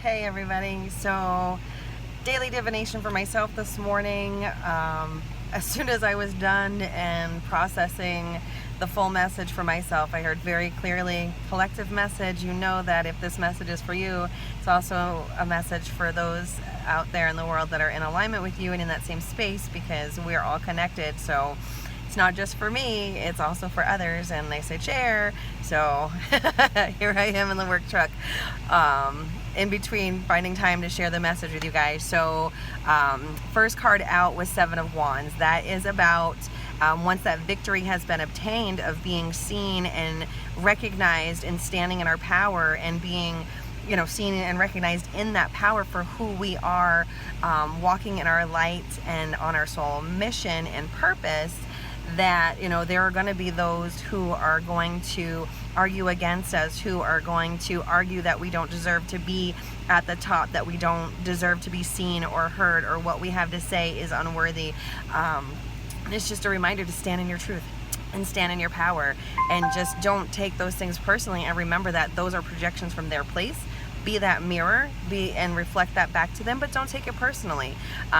Hey everybody, so daily divination for myself this morning. As soon as I was done and processing the full message for myself, I heard very clearly, collective message. You know that if this message is for you, it's also a message for those out there in the world that are in alignment with you and in that same space, because we're all connected. So it's not just for me, it's also for others. And they say chair, so here I am in the work truck, in between finding time to share the message with you guys. So first card out was Seven of Wands. That is about once that victory has been obtained of being seen and recognized and standing in our power and being seen and recognized in that power for who we are, walking in our light and on our soul mission and purpose, that there are going to be those who are going to argue against us, who are going to argue that we don't deserve to be at the top, that we don't deserve to be seen or heard, or what we have to say is unworthy. It's just a reminder to stand in your truth and stand in your power, and just don't take those things personally, and remember that those are projections from their place. Be that mirror, and reflect that back to them, but don't take it personally.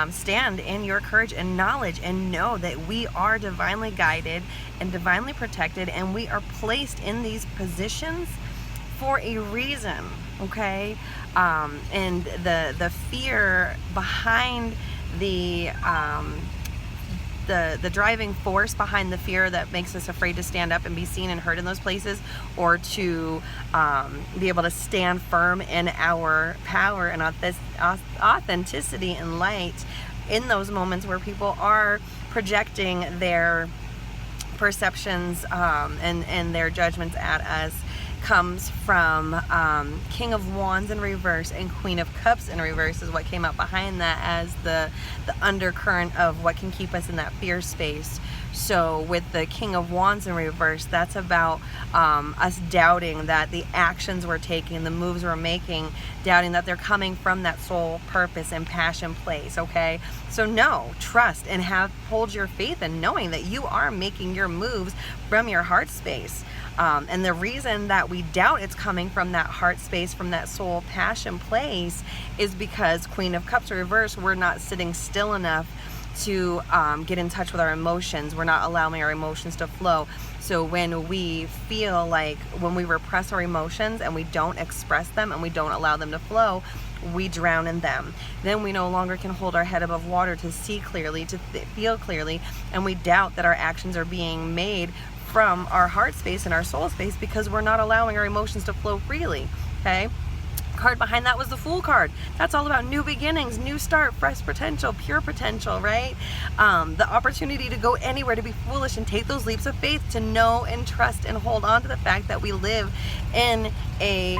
Stand in your courage and knowledge, and know that we are divinely guided and divinely protected, and we are placed in these positions for a reason, okay? And the fear behind the driving force behind the fear that makes us afraid to stand up and be seen and heard in those places, or to be able to stand firm in our power and authenticity and light in those moments where people are projecting their perceptions and their judgments at us, comes from King of Wands in reverse and Queen of Cups in reverse is what came out behind that as the undercurrent of what can keep us in that fear space. So with the King of Wands in reverse, that's about us doubting that the actions we're taking, the moves we're making, doubting that they're coming from that soul purpose and passion place, okay? So trust and hold your faith in knowing that you are making your moves from your heart space. And the reason that we doubt it's coming from that heart space, from that soul passion place, is because Queen of Cups reverse, we're not sitting still enough to get in touch with our emotions. We're not allowing our emotions to flow. So when we feel like, when we repress our emotions and we don't express them and we don't allow them to flow, we drown in them. Then we no longer can hold our head above water to see clearly, to feel clearly, and we doubt that our actions are being made from our heart space and our soul space, because we're not allowing our emotions to flow freely, okay? Card behind that was the Fool card. That's all about new beginnings, new start, fresh potential, pure potential, right? The opportunity to go anywhere, to be foolish and take those leaps of faith, to know and trust and hold on to the fact that we live in a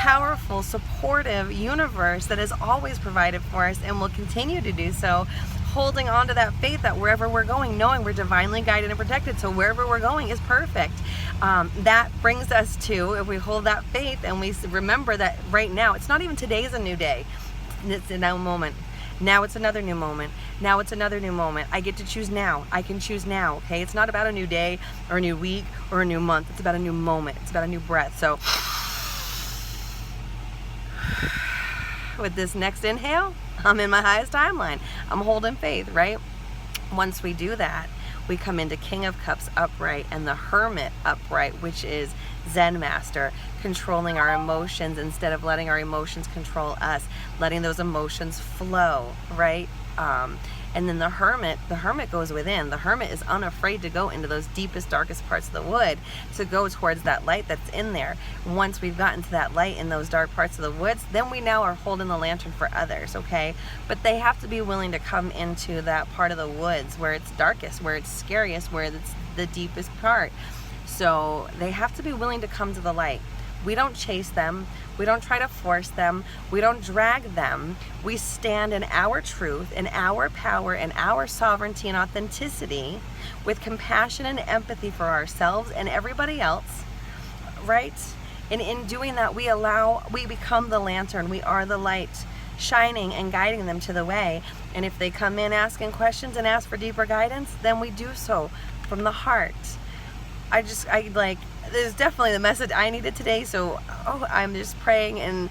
powerful, supportive universe that has always provided for us and will continue to do so. Holding on to that faith that wherever we're going, knowing we're divinely guided and protected, so wherever we're going is perfect. That brings us to, if we hold that faith and we remember that right now, it's not even today is a new day. It's a new moment. Now it's another new moment. Now it's another new moment. I get to choose now. I can choose now, okay? It's not about a new day or a new week or a new month. It's about a new moment. It's about a new breath. So with this next inhale, I'm in my highest timeline. I'm holding faith, right? Once we do that, we come into King of Cups upright and the Hermit upright, which is Zen master, controlling our emotions instead of letting our emotions control us, letting those emotions flow, right? And then the hermit goes within. The hermit is unafraid to go into those deepest, darkest parts of the wood, to go towards that light that's in there. Once we've gotten to that light in those dark parts of the woods, then we now are holding the lantern for others, okay? But they have to be willing to come into that part of the woods where it's darkest, where it's scariest, where it's the deepest part. So they have to be willing to come to the light. We don't chase them. We don't try to force them. We don't drag them. We stand in our truth, in our power, in our sovereignty and authenticity, with compassion and empathy for ourselves and everybody else, right? And in doing that, we become the lantern. We are the light, shining and guiding them to the way. And if they come in asking questions and ask for deeper guidance, then we do so from the heart. I this is definitely the message I needed today. So I'm just praying and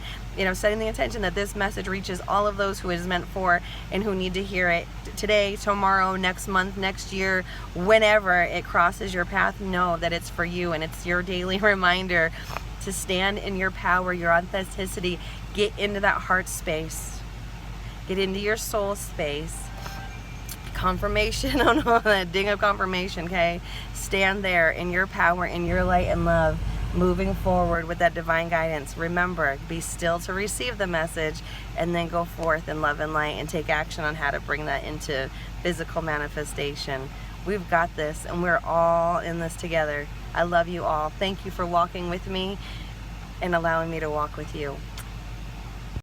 setting the intention that this message reaches all of those who it is meant for and who need to hear it today, tomorrow, next month, next year, whenever it crosses your path. Know that it's for you, and it's your daily reminder to stand in your power, your authenticity. Get into that heart space, get into your soul space. Confirmation, oh no, that ding of confirmation, okay? Stand there in your power, in your light and love, moving forward with that divine guidance. Remember, be still to receive the message, and then go forth in love and light and take action on how to bring that into physical manifestation. We've got this, and we're all in this together. I love you all. Thank you for walking with me and allowing me to walk with you.